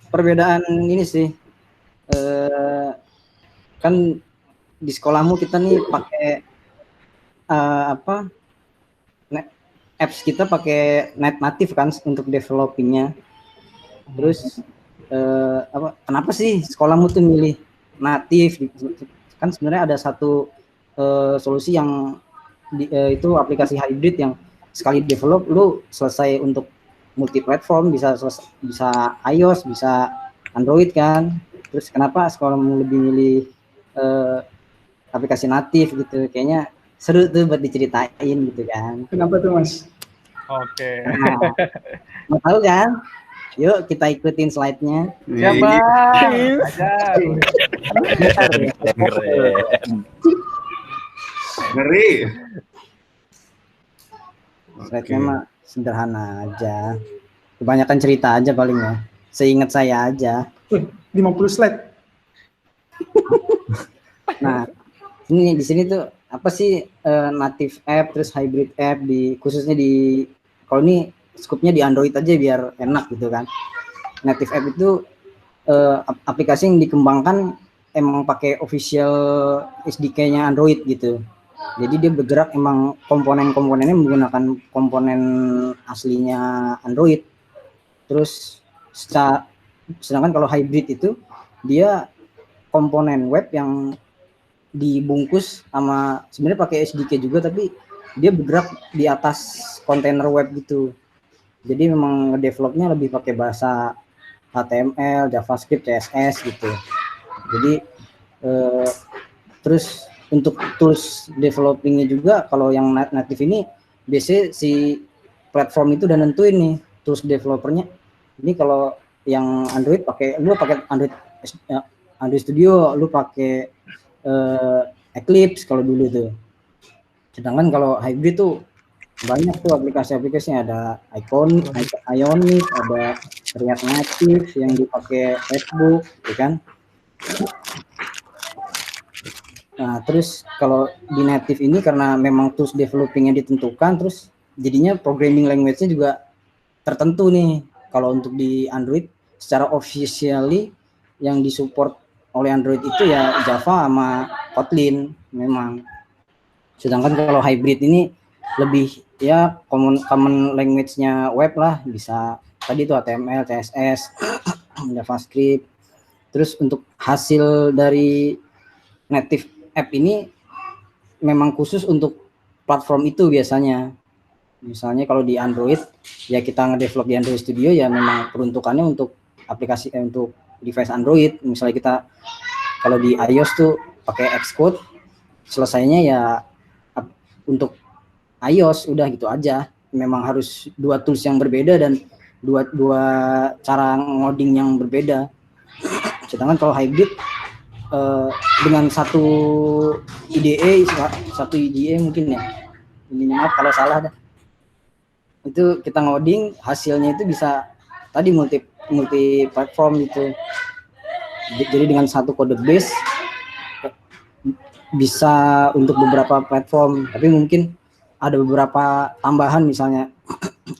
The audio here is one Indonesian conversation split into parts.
perbedaan ini sih, kan di sekolahmu kita nih pakai apa, apps kita pakai net native kan untuk developingnya. Terus kenapa sih sekolahmu tuh milih native? Kan sebenarnya ada satu solusi yang itu aplikasi hybrid yang sekali develop lu selesai untuk multi platform, bisa iOS, bisa Android kan. Terus kenapa sekolahmu lebih milih aplikasi natif gitu? Kayaknya seru tuh buat diceritain gitu kan. Kenapa tuh Mas? Oke. Nah, mau tahu kan? Yuk kita ikutin slide-nya. Siapa? Ajar. Ngeri. Slide-nya mah sederhana aja. Kebanyakan cerita aja paling ya. Seingat saya aja. 50 slide. Nah, ini di sini tuh apa sih native app terus hybrid app khususnya di kalau ini skupnya di Android aja biar enak gitu kan. Native app itu aplikasi yang dikembangkan emang pakai official SDK-nya Android gitu. Jadi dia bergerak emang komponen-komponennya menggunakan komponen aslinya Android. Terus sedangkan kalau hybrid itu dia komponen web yang dibungkus sama sebenarnya pakai SDK juga tapi dia bergerak di atas kontainer web gitu. Jadi memang developnya lebih pakai bahasa HTML, JavaScript, CSS gitu. Jadi terus untuk tools developingnya juga kalau yang native ini biasanya si platform itu udah nentuin nih tools developernya. Ini kalau yang Android lu pakai Android Studio, lu pakai Eclipse kalau dulu tuh. Sedangkan kalau hybrid tuh banyak tuh aplikasi-aplikasinya, ada Ionic, ada React Native yang dipakai Facebook, ya kan? Nah, terus kalau di native ini karena memang tools developingnya ditentukan, terus jadinya programming language-nya juga tertentu nih. Kalau untuk di Android, secara officially yang disupport oleh Android itu ya Java sama Kotlin memang. Sedangkan kalau hybrid ini lebih ya common language-nya web lah, bisa tadi itu HTML, CSS, JavaScript. Terus untuk hasil dari native app ini memang khusus untuk platform itu biasanya. Misalnya kalau di Android ya kita ngedevelop di Android Studio ya memang peruntukannya untuk aplikasi untuk device Android. Misalnya kita kalau di iOS tuh pakai Xcode, selesainya ya untuk iOS udah gitu aja. Memang harus dua tools yang berbeda dan dua cara ngoding yang berbeda. Sedangkan kalau hybrid dengan satu IDE mungkin ya. Ini maaf kalau salah dah. Itu kita ngoding hasilnya itu bisa tadi multi platform gitu. Jadi dengan satu kode base bisa untuk beberapa platform, tapi mungkin ada beberapa tambahan misalnya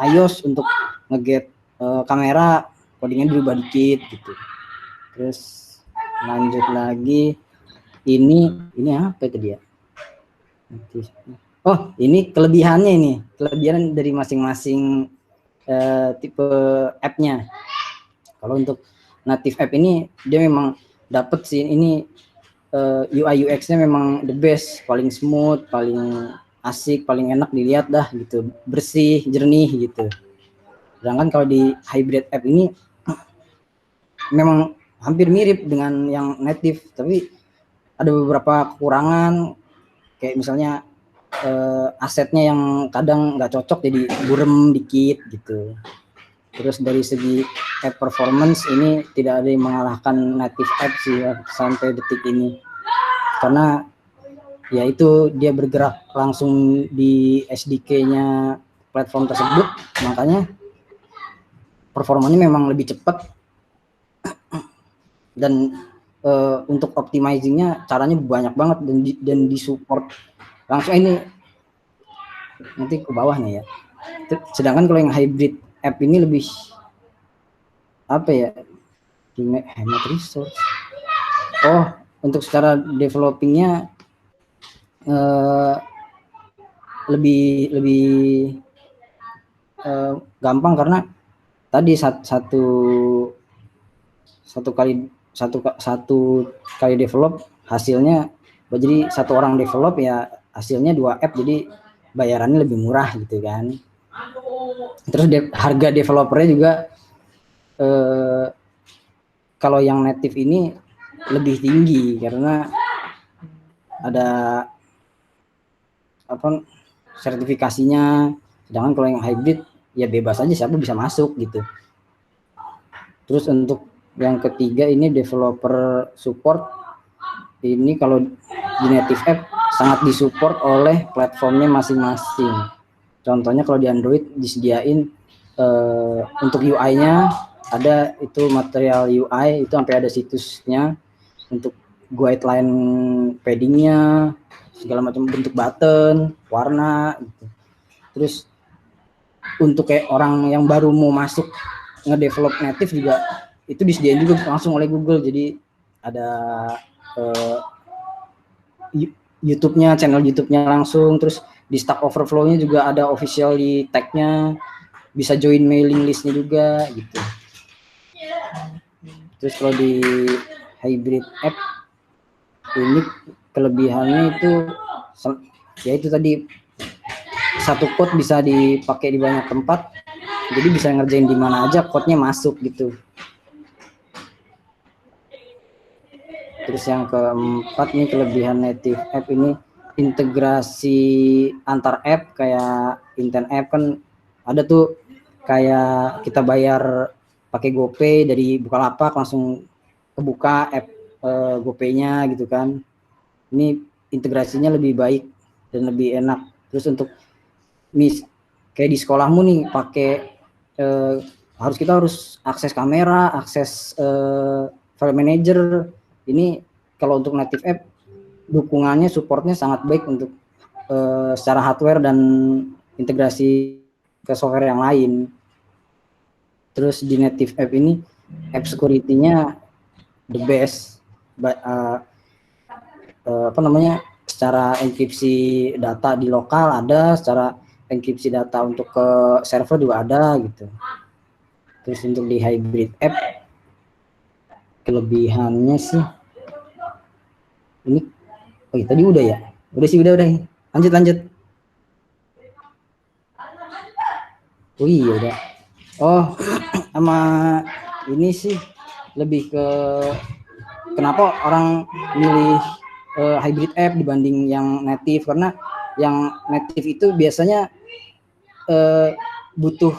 iOS untuk nge-get kamera codingnya dirubah dikit gitu. Terus lanjut lagi ini apa itu dia? Oh, ini kelebihan dari masing-masing tipe app-nya. Kalau untuk native app ini dia memang dapet sih ini UI UX-nya memang the best, paling smooth, paling asik, paling enak dilihat dah gitu, bersih, jernih gitu. Sedangkan kalau di hybrid app ini memang hampir mirip dengan yang native, tapi ada beberapa kekurangan kayak misalnya asetnya yang kadang nggak cocok jadi burem dikit gitu. Terus dari segi app performance ini tidak ada yang mengalahkan native app sih ya, sampai detik ini. Karena ya itu dia bergerak langsung di SDK-nya platform tersebut, makanya performanya memang lebih cepat. Dan untuk optimizingnya caranya banyak banget dan disupport langsung ini nanti ke bawahnya ya. Sedangkan kalau yang hybrid app ini lebih apa ya, hemat resource. Oh, untuk secara developingnya lebih gampang karena tadi satu kali develop hasilnya, jadi satu orang develop ya hasilnya 2 app, jadi bayarannya lebih murah gitu kan. Terus harga developernya juga kalau yang native ini lebih tinggi karena ada sertifikasinya, sedangkan kalau yang hybrid ya bebas aja siapa bisa masuk gitu. Terus untuk yang ketiga ini developer support, ini kalau di native app sangat disupport oleh platformnya masing-masing. Contohnya kalau di Android disediain untuk UI-nya ada itu material UI itu sampai ada situsnya untuk guideline paddingnya, segala macam bentuk button, warna gitu. Terus untuk kayak orang yang baru mau masuk ngedevelop native juga itu disediain juga langsung oleh Google, jadi ada YouTube-nya, channel YouTube-nya langsung, terus di Stack Overflow-nya juga ada official di tag-nya, bisa join mailing list-nya juga gitu. Terus kalau di hybrid app ini kelebihannya itu ya itu tadi, satu code bisa dipakai di banyak tempat, jadi bisa ngerjain di mana aja code-nya masuk gitu. Terus yang keempat nih kelebihan native app ini integrasi antar app, kayak Inten app kan ada tuh kayak kita bayar pakai GoPay dari Bukalapak langsung kebuka app GoPay-nya gitu kan. Ini integrasinya lebih baik dan lebih enak. Terus untuk kayak di sekolahmu nih pakai kita harus akses kamera, akses file manager. Ini kalau untuk native app dukungannya, supportnya sangat baik untuk secara hardware dan integrasi ke software yang lain. Terus di native app ini app security-nya the best. Secara enkripsi data di lokal ada, secara enkripsi data untuk ke server juga ada gitu. Terus untuk di hybrid app kelebihannya sih ini tadi udah ya, udah lanjut. Oh iya udah. Oh sama ini sih lebih ke kenapa orang milih hybrid app dibanding yang native, karena yang native itu biasanya butuh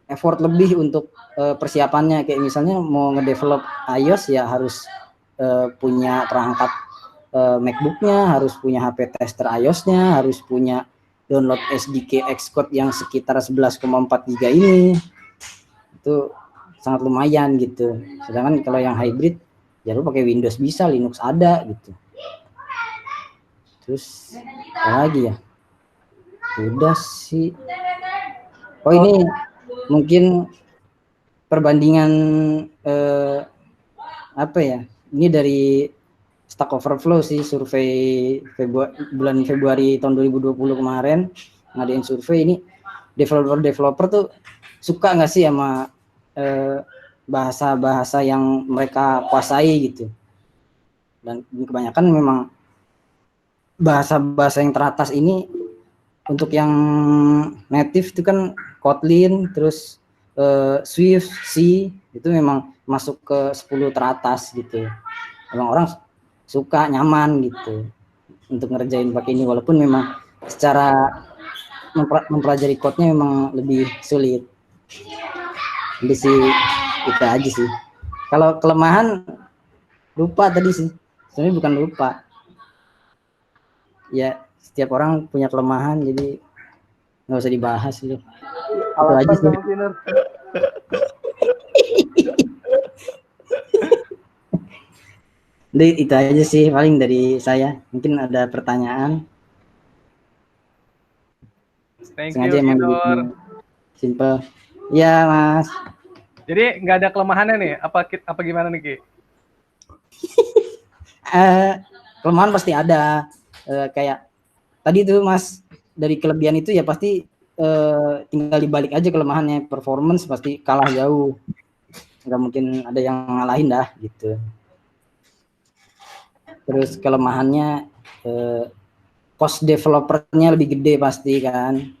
effort lebih untuk persiapannya. Kayak misalnya mau ngedevelop iOS ya harus punya perangkat MacBook-nya, harus punya HP tester iOS-nya, harus punya download SDK Xcode yang sekitar 11,4 GB ini. Itu sangat lumayan gitu. Sedangkan kalau yang hybrid ya lu pakai Windows bisa, Linux ada gitu. Terus apa lagi ya? Udah sih. Oh ini mungkin perbandingan apa ya? Ini dari Stack Overflow sih, survei bulan Februari tahun 2020 kemarin ngadain survei ini, developer tuh suka nggak sih sama bahasa-bahasa yang mereka kuasai gitu. Dan kebanyakan memang bahasa-bahasa yang teratas ini untuk yang native itu kan Kotlin, terus Swift, C itu memang masuk ke 10 teratas gitu. Emang orang suka, nyaman gitu untuk ngerjain pakai ini, walaupun memang secara mempelajari code-nya memang lebih sulit. Jadi sih itu aja sih. Kalau kelemahan lupa tadi sih, sebenarnya bukan lupa ya, setiap orang punya kelemahan, jadi nggak usah dibahas gitu. Itu aja sih. Jadi itu aja sih paling dari saya. Mungkin ada pertanyaan. Thank Sengaja you, emang Kinor. simple. Ya, Mas. Jadi nggak ada kelemahannya nih? Apa gimana nih Ki? Kelemahan pasti ada. Kayak tadi tuh Mas, dari kelebihan itu ya pasti tinggal dibalik aja kelemahannya. Performance pasti kalah jauh, nggak mungkin ada yang ngalahin dah gitu. Terus kelemahannya cost developernya lebih gede pasti kan.